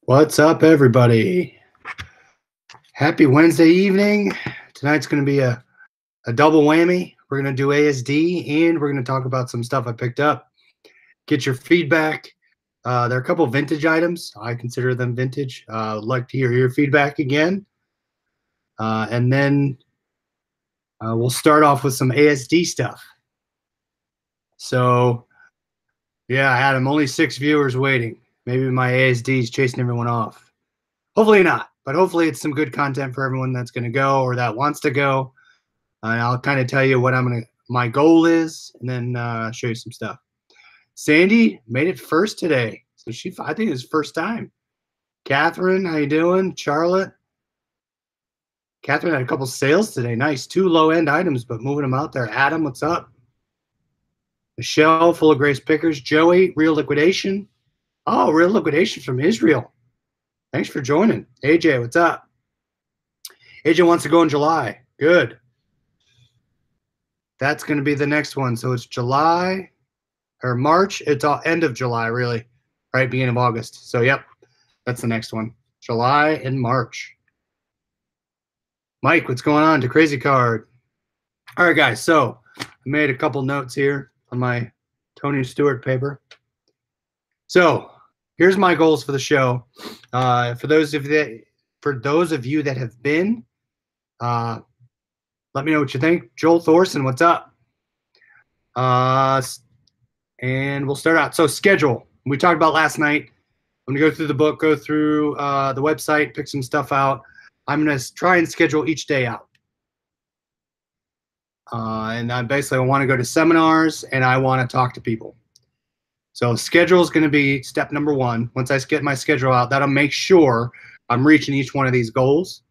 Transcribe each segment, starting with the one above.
What's up, everybody? Happy Wednesday evening. Tonight's going to be a double whammy. We're going to do ASD and we're going to talk about some stuff I picked up. Get your feedback. There are a couple vintage items. I consider them vintage. I'd like to hear your feedback again. And then we'll start off with some ASD stuff. So, yeah, Adam, only 6 viewers waiting. Maybe my ASD is chasing everyone off. Hopefully not, but hopefully it's some good content for everyone that's going to go or that wants to go. And I'll kind of tell you what my goal is, and then show you some stuff. Sandy made it first today, so I think it's first time. Catherine, how you doing? Charlotte. Catherine had a couple sales today. Nice, 2 low-end items, but moving them out there. Adam, what's up? Michelle, full of grace pickers. Joey, real liquidation. Oh, real liquidation from Israel. Thanks for joining. AJ, what's up? AJ wants to go in July. Good. That's going to be the next one. So it's July or March. It's all end of July, really. Right, beginning of August. So, yep, that's the next one. July and March. Mike, what's going on? To Crazy Card. All right, guys. So I made a couple notes here on my Tony Stewart paper. So here's my goals for the show. For those of you that have been, let me know what you think. Joel Thorson, what's up? And we'll start out. So schedule. We talked about last night. I'm going to go through the book, go through the website, pick some stuff out. I'm going to try and schedule each day out. And I basically want to go to seminars and I want to talk to people. So schedule is going to be step number 1. Once I get my schedule out, that'll make sure I'm reaching each one of these goals.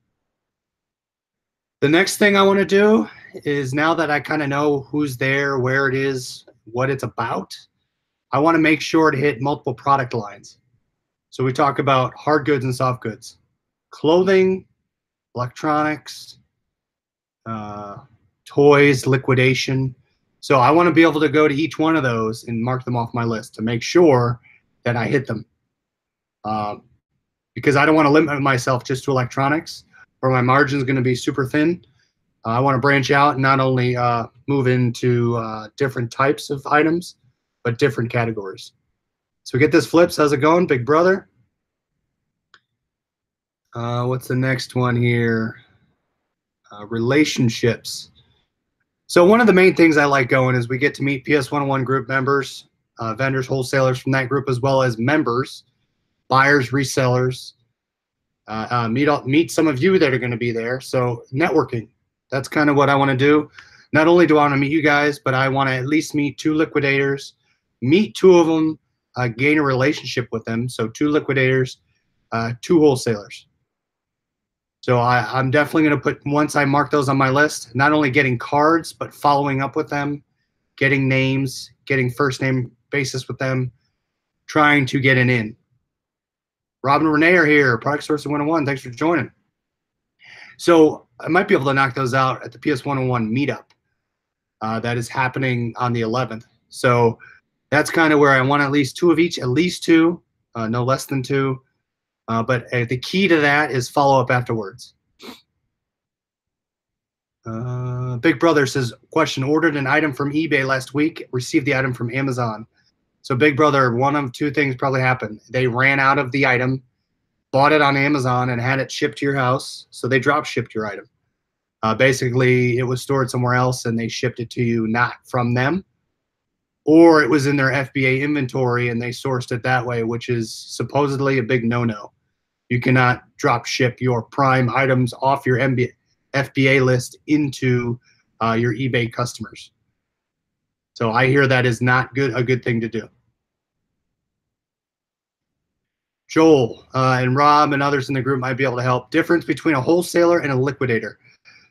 The next thing I want to do is, now that I kind of know who's there, where it is, what it's about, I want to make sure to hit multiple product lines. So we talk about hard goods and soft goods, clothing, electronics, toys, liquidation. So I want to be able to go to each one of those and mark them off my list to make sure that I hit them. Because I don't want to limit myself just to electronics, or my margin is going to be super thin. I want to branch out and not only move into different types of items, but different categories. So get this flips. How's it going, big brother? What's the next one here? Relationships. So one of the main things I like going is we get to meet PS101 group members, vendors, wholesalers from that group, as well as members, buyers, resellers. Meet some of you that are going to be there. So networking, that's kind of what I want to do. Not only do I want to meet you guys, but I want to at least meet 2 liquidators, meet 2 of them, gain a relationship with them. So 2 liquidators, 2 wholesalers. So I'm definitely going to put, once I mark those on my list, not only getting cards, but following up with them, getting names, getting first name basis with them, trying to get an in. Rob and Renee are here, Product Sourcing 101. Thanks for joining. So I might be able to knock those out at the PS101 meetup that is happening on the 11th. So that's kind of where I want at least 2 of each, at least 2, no less than 2. But the key to that is follow up afterwards. Big Brother says, question, ordered an item from eBay last week, received the item from Amazon. So Big Brother, one of 2 things probably happened. They ran out of the item, bought it on Amazon, and had it shipped to your house. So they drop shipped your item. Basically, it was stored somewhere else and they shipped it to you not from them. Or it was in their FBA inventory and they sourced it that way, which is supposedly a big no-no. You cannot drop ship your prime items off your FBA list into your eBay customers. So I hear that is not a good thing to do. Joel and Rob and others in the group might be able to help. Difference between a wholesaler and a liquidator.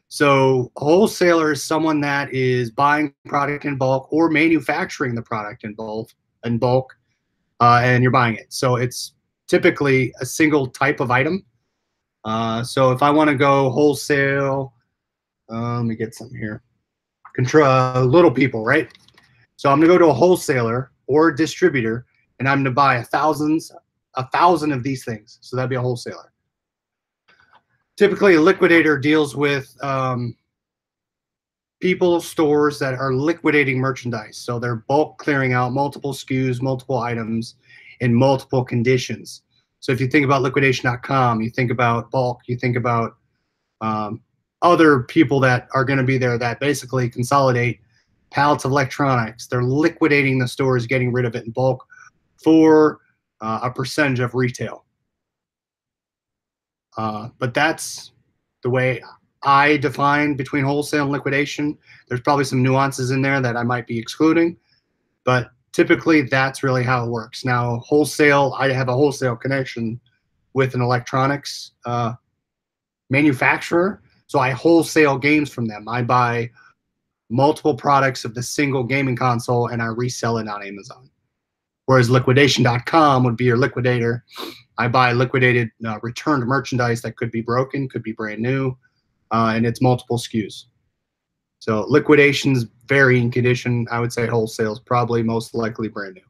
So a wholesaler is someone that is buying product in bulk or manufacturing the product in bulk, and you're buying it. So it's typically a single type of item. So if I want to go wholesale, let me get something here. Control little people, right? So I'm going to go to a wholesaler or a distributor, and I'm going to buy thousands 1,000 of these things. So that'd be a wholesaler. Typically, a liquidator deals with people, stores that are liquidating merchandise. So they're bulk clearing out multiple SKUs, multiple items in multiple conditions. So if you think about liquidation.com, you think about bulk, you think about other people that are going to be there that basically consolidate pallets of electronics. They're liquidating the stores, getting rid of it in bulk for a percentage of retail. But that's the way I define between wholesale and liquidation. There's probably some nuances in there that I might be excluding, but typically that's really how it works. Now, wholesale, I have a wholesale connection with an electronics manufacturer, so I wholesale games from them. I buy multiple products of the single gaming console and I resell it on Amazon. Whereas liquidation.com would be your liquidator. I buy liquidated returned merchandise that could be broken, could be brand new, and it's multiple SKUs. So liquidation's varying condition. I would say wholesale is probably most likely brand new.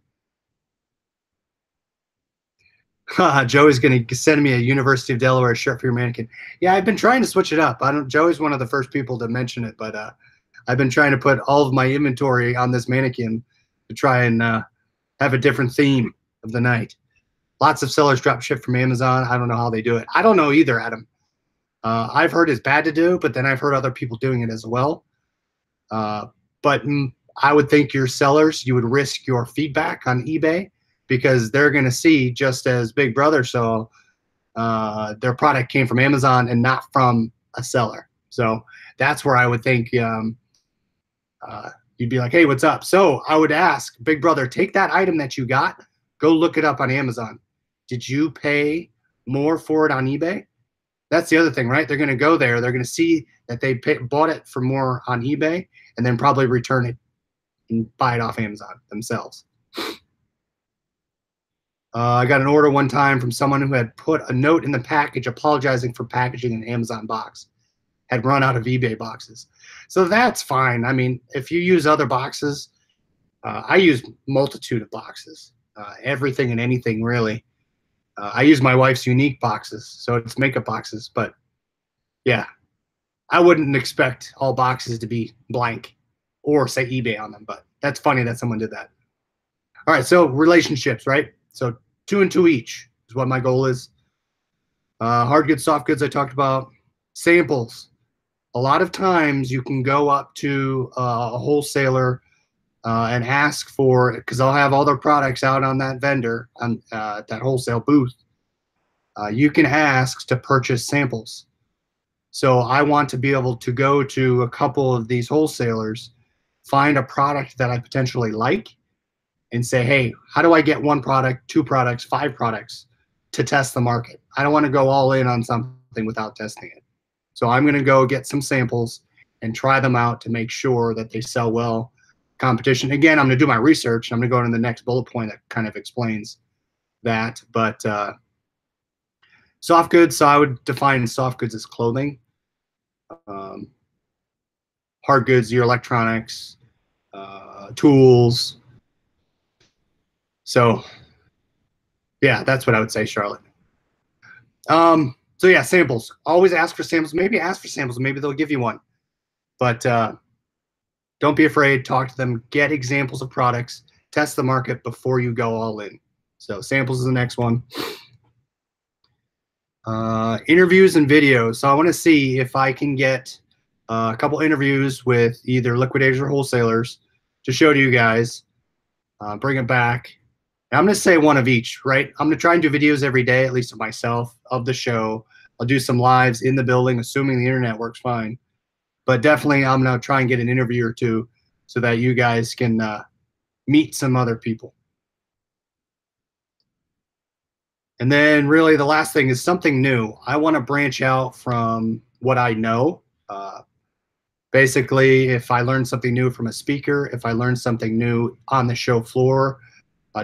Joey's going to send me a University of Delaware shirt for your mannequin. Yeah, I've been trying to switch it up. Joey's one of the first people to mention it, but I've been trying to put all of my inventory on this mannequin to try and have a different theme of the night. Lots of sellers drop ship from Amazon. I don't know how they do it. I don't know either, Adam. I've heard it's bad to do, but then I've heard other people doing it as well. But I would think your sellers, you would risk your feedback on eBay because they're going to see, just as Big Brother saw, their product came from Amazon and not from a seller. So that's where I would think you'd be like, hey, what's up? So I would ask Big Brother, take that item that you got, go look it up on Amazon. Did you pay more for it on eBay? That's the other thing, right? They're going to go there. They're going to see that they bought it for more on eBay and then probably return it and buy it off Amazon themselves. I got an order one time from someone who had put a note in the package apologizing for packaging an Amazon box. Had run out of eBay boxes. So that's fine. I mean, if you use other boxes, I use multitude of boxes, everything and anything really. I use my wife's unique boxes, so it's makeup boxes. But yeah, I wouldn't expect all boxes to be blank or say eBay on them. But that's funny that someone did that. All right, so relationships, right? So 2 and 2 each is what my goal is. Hard goods, soft goods I talked about. Samples. A lot of times you can go up to a wholesaler and ask for, because they'll have all their products out on that vendor, on that wholesale booth. You can ask to purchase samples. So I want to be able to go to a couple of these wholesalers, find a product that I potentially like, and say, hey, how do I get 1 product, 2 products, 5 products to test the market? I don't want to go all in on something without testing it. So I'm going to go get some samples and try them out to make sure that they sell well. Competition. Again, I'm going to do my research. I'm going to go into the next bullet point that kind of explains that. But soft goods, so I would define soft goods as clothing. Hard goods, your electronics, tools. So yeah, that's what I would say, Charlotte. So yeah, samples. Always ask for samples. Maybe ask for samples. Maybe they'll give you one. But don't be afraid. Talk to them. Get examples of products. Test the market before you go all in. So samples is the next one. Interviews and videos. So I want to see if I can get a couple interviews with either liquidators or wholesalers to show to you guys. Bring it back. And I'm going to say one of each, right? I'm going to try and do videos every day, at least of myself, of the show. I'll do some lives in the building, assuming the internet works fine. But definitely I'm going to try and get an interview or two so that you guys can meet some other people. And then really the last thing is something new. I want to branch out from what I know. Basically, if I learn something new from a speaker, if I learn something new on the show floor,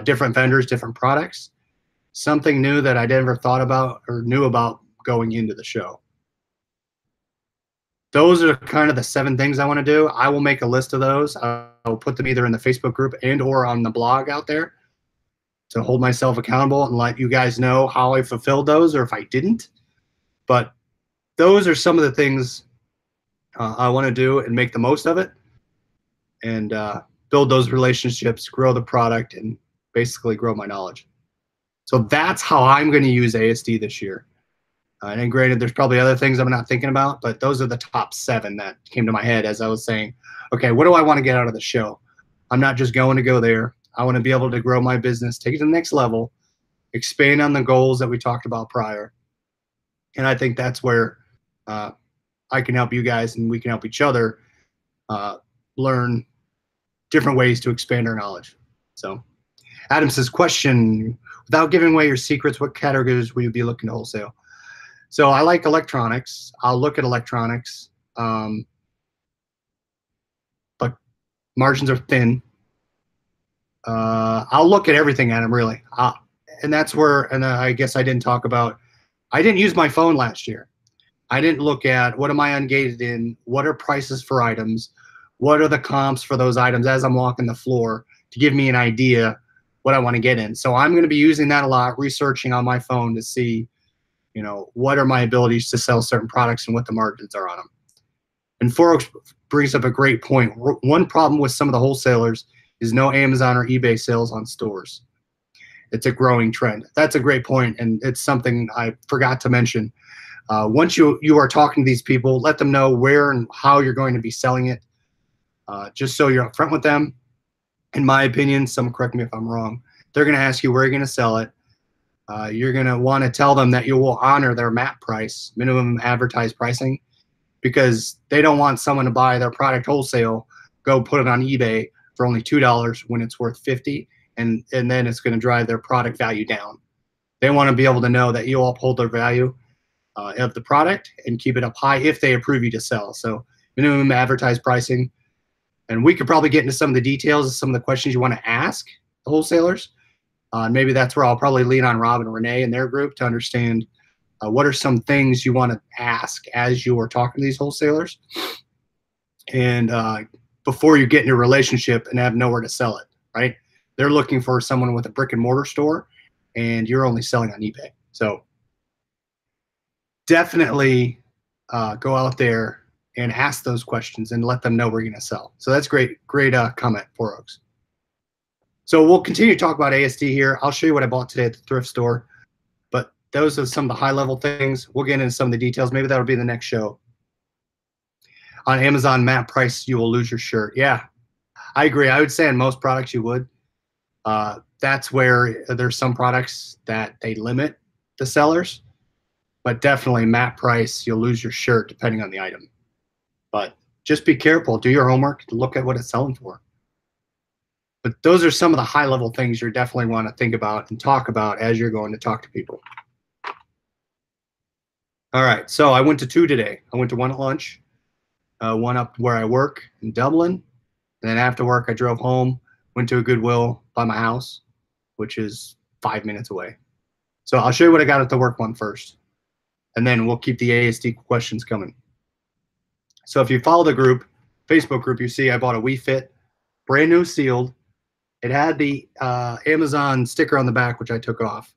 different vendors, different products, something new that I never thought about or knew about going into the show. Those are kind of the 7 things I want to do. I will make a list of those. I'll put them either in the Facebook group and or on the blog out there. to hold myself accountable and let you guys know how I fulfilled those or if I didn't. But those are some of the things I want to do and make the most of it, and build those relationships, grow the product, and basically grow my knowledge. So that's how I'm going to use ASD this year. And granted, there's probably other things I'm not thinking about, but those are the top 7 that came to my head as I was saying, okay, what do I want to get out of the show? I'm not just going to go there. I want to be able to grow my business, take it to the next level, expand on the goals that we talked about prior. And I think that's where I can help you guys and we can help each other learn different ways to expand our knowledge. So Adam says, question, without giving away your secrets, what categories will you be looking to wholesale? So I like electronics. I'll look at electronics, but margins are thin. I'll look at everything, Adam, really. And that's where, and I guess I didn't talk about, I didn't use my phone last year. I didn't look at what am I ungated in, what are prices for items, what are the comps for those items as I'm walking the floor to give me an idea what I want to get in. So I'm going to be using that a lot, researching on my phone to see, you know, what are my abilities to sell certain products and what the margins are on them. And Forex brings up a great point. One problem with some of the wholesalers is no Amazon or eBay sales on stores. It's a growing trend. That's a great point, and it's something I forgot to mention. Once you are talking to these people, let them know where and how you're going to be selling it, just so you're upfront with them. In my opinion, someone correct me if I'm wrong, they're going to ask you where you're going to sell it. You're going to want to tell them that you will honor their MAP price, minimum advertised pricing, because they don't want someone to buy their product wholesale, go put it on eBay for only $2 when it's worth $50, and then it's going to drive their product value down. They want to be able to know that you'll uphold their value of the product and keep it up high if they approve you to sell. So minimum advertised pricing. And we could probably get into some of the details of some of the questions you want to ask the wholesalers. Maybe that's where I'll probably lean on Rob and Renee and their group to understand what are some things you want to ask as you are talking to these wholesalers. And before you get in a relationship and have nowhere to sell it, right? They're looking for someone with a brick and mortar store and you're only selling on eBay. So definitely go out there and ask those questions and let them know where you're going to sell. So that's great comment, Four Oaks. So we'll continue to talk about ASD here. I'll show you what I bought today at the thrift store, but those are some of the high level things. We'll get into some of the details. Maybe that'll be the next show. On Amazon MAP price, you will lose your shirt. Yeah, I agree. I would say on most products you would. That's where there's some products that they limit the sellers, but definitely MAP price, you'll lose your shirt depending on the item. But just be careful. Do your homework. Look at what it's selling for. But those are some of the high-level things you definitely want to think about and talk about as you're going to talk to people. All right, so I went to 2 today. I went to one at lunch, one up where I work in Dublin. And then after work, I drove home, went to a Goodwill by my house, which is 5 minutes away. So I'll show you what I got at the work one first. And then we'll keep the ASD questions coming. So if you follow the group, Facebook group, you see I bought a WeFit, brand new sealed. It had the Amazon sticker on the back, which I took off.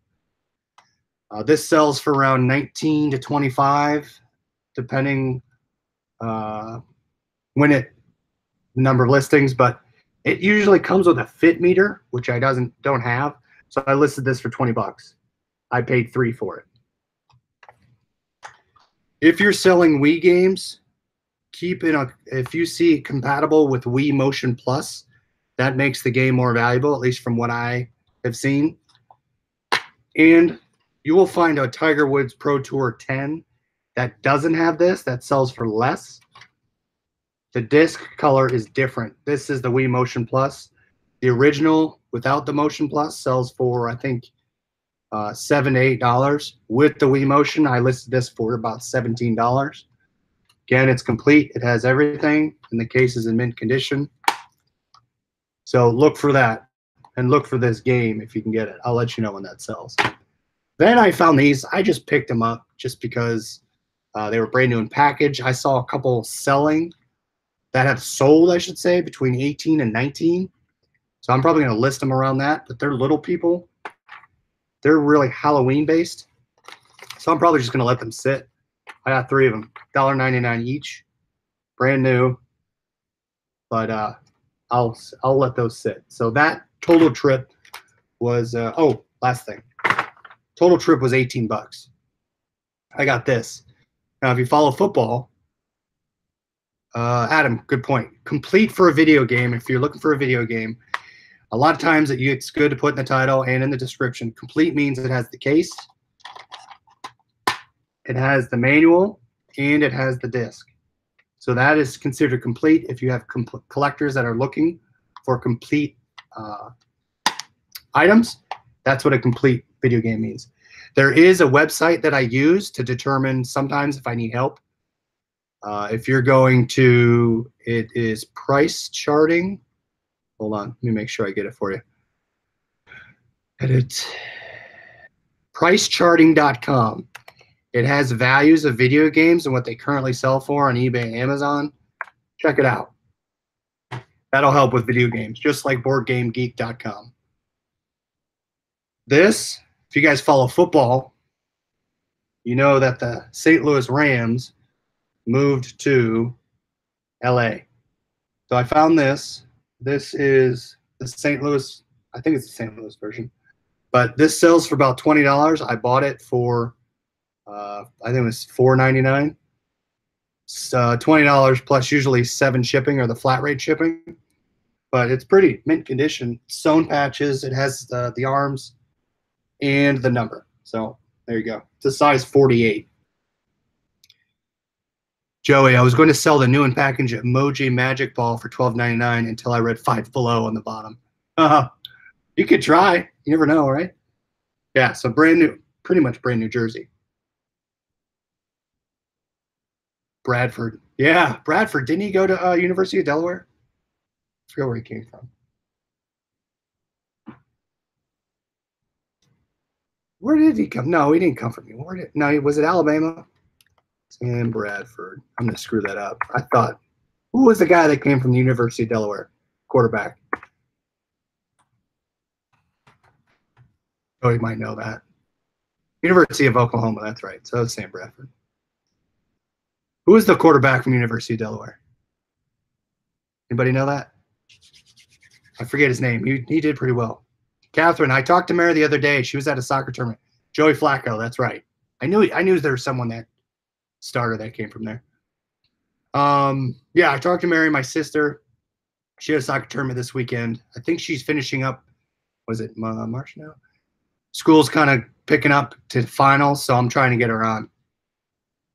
This sells for around 19 to 25, depending number of listings. But it usually comes with a fit meter, which I don't have. So I listed this for 20 bucks. I paid $3 for it. If you're selling Wii games, if you see it compatible with Wii Motion Plus, that makes the game more valuable, at least from what I have seen. And you will find a Tiger Woods Pro Tour 10 that doesn't have this, that sells for less. The disc color is different. This is the Wii Motion Plus. The original without the Motion Plus sells for, I think, $7 to $8. With the Wii Motion, I listed this for about $17. Again, it's complete. It has everything, and the case is in mint condition. So look for that, and look for this game if you can get it. I'll let you know when that sells. Then I found these. I just picked them up just because they were brand new in package. I saw a couple selling that have sold, I should say, between 18 and 19. So I'm probably going to list them around that, but they're little people. they're really Halloween based. So I'm probably just going to let them sit. I got 3 of them, $1.99 each, brand new. But I'll let those sit. So that total trip was last thing. Total trip was 18 bucks. I got this. Now, if you follow football, Adam, good point. Complete for a video game. If you're looking for a video game, a lot of times it's good to put in the title and in the description. Complete means it has the case, it has the manual, and it has the disc. So that is considered complete. If you have collectors that are looking for complete items, that's what a complete video game means. There is a website that I use to determine sometimes if I need help. If you're going to, it is price charting. Hold on, let me make sure I get it for you. Edit. Pricecharting.com. It has values of video games and what they currently sell for on eBay and Amazon. Check it out. That'll help with video games, just like BoardGameGeek.com. This, if you guys follow football, you know that the St. Louis Rams moved to LA. So I found this. This is the St. Louis, I think it's the St. Louis version. But this sells for about $20. I bought it for, I think it was $4.99. $20 plus usually 7 shipping or the flat rate shipping. But it's pretty mint condition. Sewn patches. It has the arms and the number. So there you go. It's a size 48. Joey, I was going to sell the new and packaged Emoji Magic Ball for $12.99 until I read Five Below on the bottom. You could try. You never know, right? Yeah, so brand new, pretty much brand new jersey. Bradford. Yeah, Bradford. Didn't he go to University of Delaware? I forget where he came from. Where did he come? No, he didn't come from me. No, was it Alabama? Sam Bradford. I'm going to screw that up. I thought, who was the guy that came from the University of Delaware? Quarterback. Oh, you might know that. University of Oklahoma, that's right. So Sam Bradford. Who was the quarterback from University of Delaware? Anybody know that? I forget his name. He did pretty well. Catherine, I talked to Mary the other day. She was at a soccer tournament. Joey Flacco, that's right. I knew there was someone that starter that came from there. Yeah, I talked to Mary, my sister. She had a soccer tournament this weekend. I think she's finishing up. Was it March now? School's kind of picking up to finals, so I'm trying to get her on.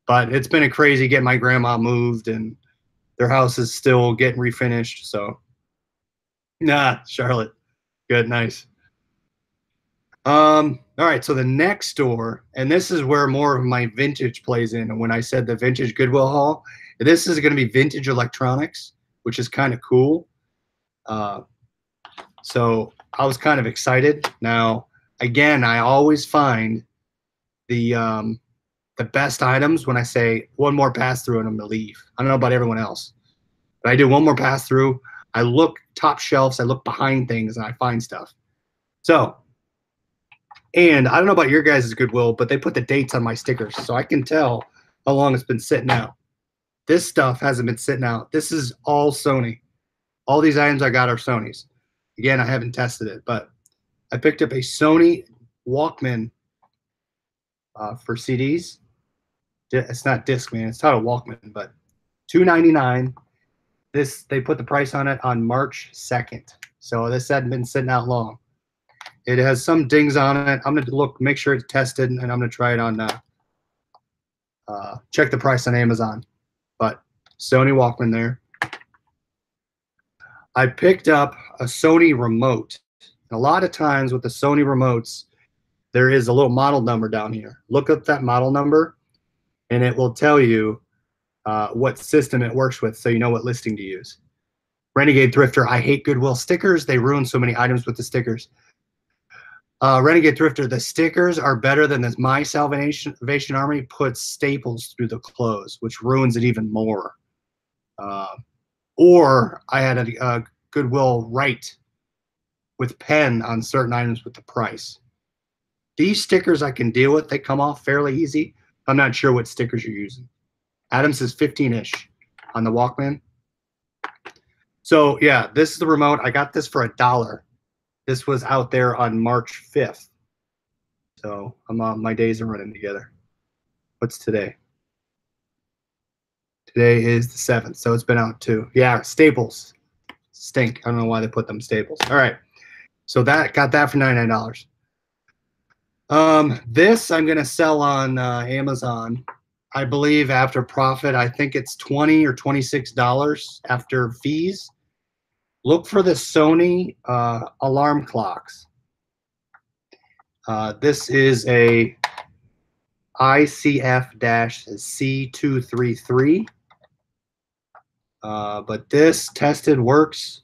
But it's been a crazy getting my grandma moved, and their house is still getting refinished. So, nah, Charlotte, good, nice. All right, so the next store, and this is where more of my vintage plays in. And when I said the vintage Goodwill haul, this is going to be vintage electronics, which is kind of cool. So I was kind of excited. Now, again, I always find the best items when I say one more pass through and I'm going to leave. I don't know about everyone else, but I do one more pass through. I look top shelves, I look behind things, and I find stuff. So, and I don't know about your guys' Goodwill, but they put the dates on my stickers, so I can tell how long it's been sitting out. This stuff hasn't been sitting out. This is all Sony. All these items I got are Sony's. Again, I haven't tested it, but I picked up a Sony Walkman for CDs. It's not Discman. It's not a Walkman, but $2.99. This, they put the price on it on March 2nd. So this hadn't been sitting out long. It has some dings on it. I'm going to look, make sure it's tested, and I'm going to try it on, check the price on Amazon. But Sony Walkman there. I picked up a Sony remote. And a lot of times with the Sony remotes, there is a little model number down here. Look up that model number, and it will tell you what system it works with, so you know what listing to use. Renegade Thrifter, I hate Goodwill stickers. They ruin so many items with the stickers. Renegade Thrifter, the stickers are better than this. My Salvation Army puts staples through the clothes, which ruins it even more. Or I had a Goodwill write with pen on certain items with the price. These stickers I can deal with. They come off fairly easy. I'm not sure what stickers you're using. Adam says 15-ish on the Walkman. So yeah, this is the remote. I got this for $1. This was out there on March 5th. So my days are running together. What's today? Today is the 7th, so it's been out too. Yeah, Staples stink. I don't know why they put them Staples. All right, so got that for $99. This I'm gonna sell on Amazon. I believe after profit, I think it's $20 or $26 after fees. Look for the Sony alarm clocks. This is a ICF-C233. But this tested, works.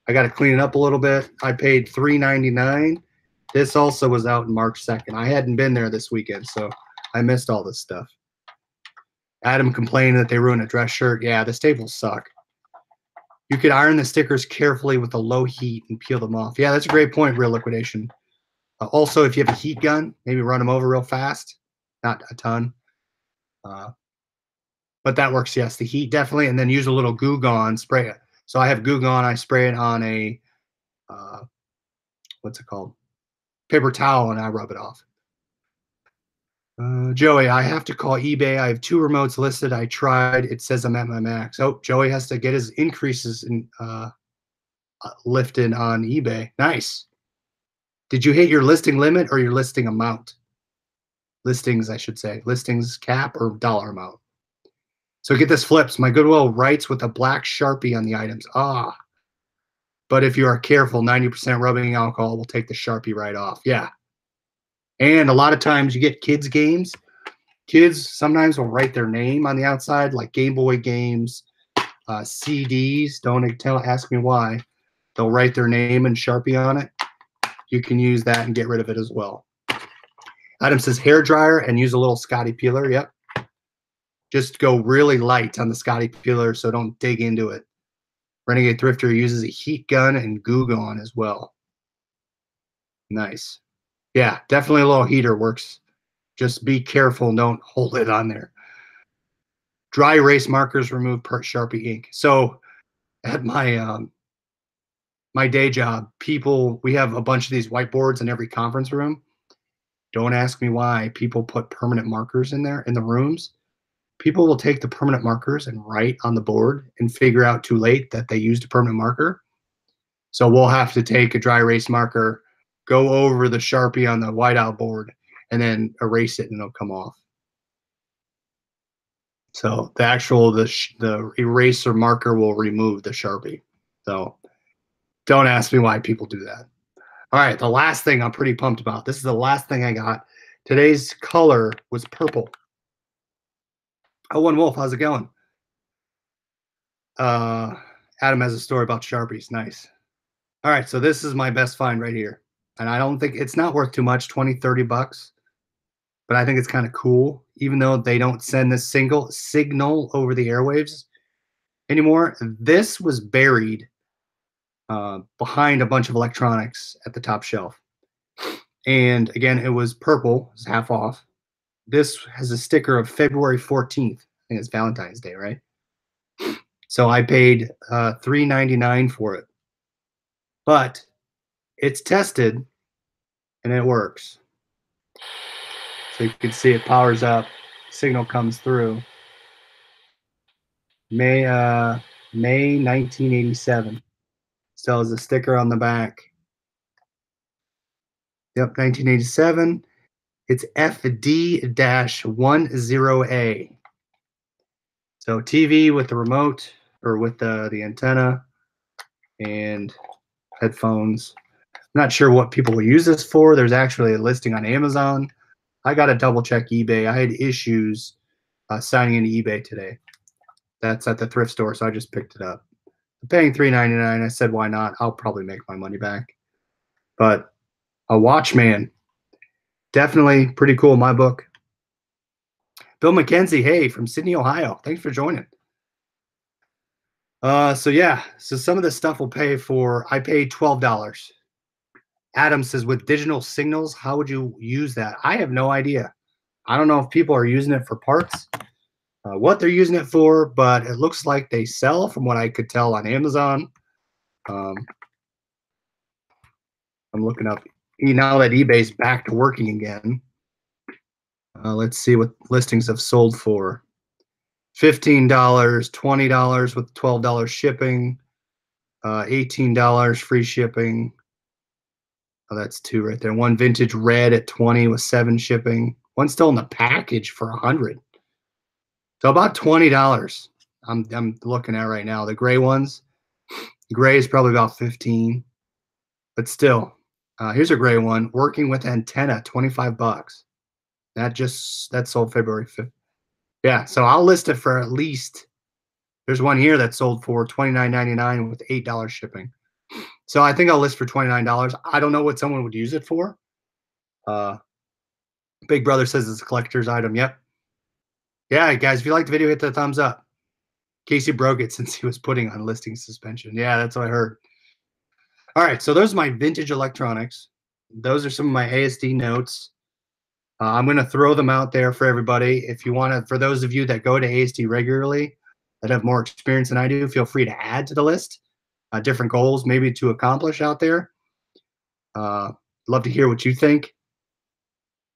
I got to clean it up a little bit. I paid $3.99. This also was out on March 2nd. I hadn't been there this weekend, so I missed all this stuff. Adam complained that they ruined a dress shirt. Yeah, the staples suck. You could iron the stickers carefully with a low heat and peel them off. Yeah, that's a great point, Real Liquidation. Also, if you have a heat gun, maybe run them over real fast. Not a ton. But that works, yes. The heat definitely, and then use a little Goo Gone, spray it. So I have Goo Gone. I spray it on a, what's it called? Paper towel, and I rub it off. Joey, I have to call eBay. I have 2 remotes listed. I tried. It says I'm at my max. Oh, Joey has to get his increases in, lifted on eBay. Nice. Did you hit your listing limit or your listing amount? Listings, I should say. Listings cap or dollar amount. So get this flips. My Goodwill writes with a black Sharpie on the items. But if you are careful, 90% rubbing alcohol will take the Sharpie right off. Yeah. And a lot of times you get kids games. Kids sometimes will write their name on the outside, like Game Boy games, CDs. Don't ask me why. They'll write their name and Sharpie on it. You can use that and get rid of it as well. Adam says hair dryer and use a little Scotty peeler. Yep. Just go really light on the Scotty peeler, so don't dig into it. Renegade Thrifter uses a heat gun and Goo Gone as well. Nice. Yeah, definitely a little heater works. Just be careful and don't hold it on there. Dry erase markers remove Sharpie ink. So at my my day job, we have a bunch of these whiteboards in every conference room. Don't ask me why people put permanent markers in there in the rooms. People will take the permanent markers and write on the board and figure out too late that they used a permanent marker. So we'll have to take a dry erase marker, go over the Sharpie on the whiteout board, and then erase it, and it'll come off. So the eraser marker will remove the Sharpie. So don't ask me why people do that. All right, the last thing I'm pretty pumped about. This is the last thing I got. Today's color was purple. Oh, One Wolf, how's it going? Adam has a story about Sharpies. Nice. All right, so this is my best find right here. And I don't think it's not worth too much, 20, 30 bucks. But I think it's kind of cool, even though they don't send this single signal over the airwaves anymore. This was buried behind a bunch of electronics at the top shelf. And again, it was purple, it's half off. This has a sticker of February 14th. I think it's Valentine's Day, right? So I paid $3.99 for it. But it's tested and it works. So you can see it powers up, signal comes through. May 1987. Still has a sticker on the back. Yep, 1987. It's FD-10A. So TV with the remote or with the antenna and headphones. I'm not sure what people will use this for. There's actually a listing on Amazon. I got to double check eBay. I had issues signing into eBay today. That's at the thrift store, so I just picked it up. I'm paying $3.99. I said, why not? I'll probably make my money back. But a Watchman, definitely pretty cool in my book. Bill McKenzie, hey, from Sydney, Ohio. Thanks for joining. So yeah, so some of this stuff will pay for, I paid $12. Adam says, with digital signals, how would you use that? I have no idea. I don't know if people are using it for parts, what they're using it for, but it looks like they sell from what I could tell on Amazon. Um, I'm looking up now that eBay's back to working again. Let's see what listings have sold for. $15, $20 with $12 shipping, $18 free shipping. Oh, that's two right there. One vintage red at 20 with 7 shipping. One still in the package for 100. So about $20. I'm looking at right now. The gray ones. The gray is probably about 15, but still. Here's a gray one. Working with antenna, 25 bucks. That sold February 5th. Yeah, so I'll list it for at least. There's one here that sold for $29.99 with $8 shipping. So I think I'll list for $29. I don't know what someone would use it for. Big Brother says it's a collector's item. Yep. Yeah, guys, if you liked the video, hit the thumbs up. Casey broke it since he was putting on listing suspension. Yeah, that's what I heard. All right, so those are my vintage electronics. Those are some of my ASD notes. I'm going to throw them out there for everybody. If you want to, for those of you that go to ASD regularly, that have more experience than I do, feel free to add to the list. Different goals maybe to accomplish out there. Love to hear what you think.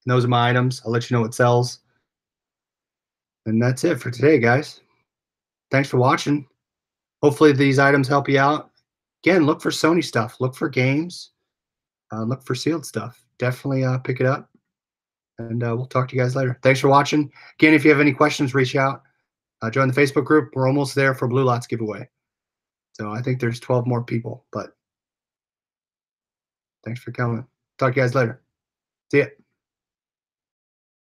And those are my items. I'll let you know what sells. And that's it for today, guys. Thanks for watching. Hopefully these items help you out. Again, look for Sony stuff. Look for games. Look for sealed stuff. Definitely pick it up. And we'll talk to you guys later. Thanks for watching. Again, if you have any questions, reach out. Join the Facebook group. We're almost there for Blue Lots giveaway. So I think there's 12 more people. But thanks for coming. Talk to you guys later. See ya.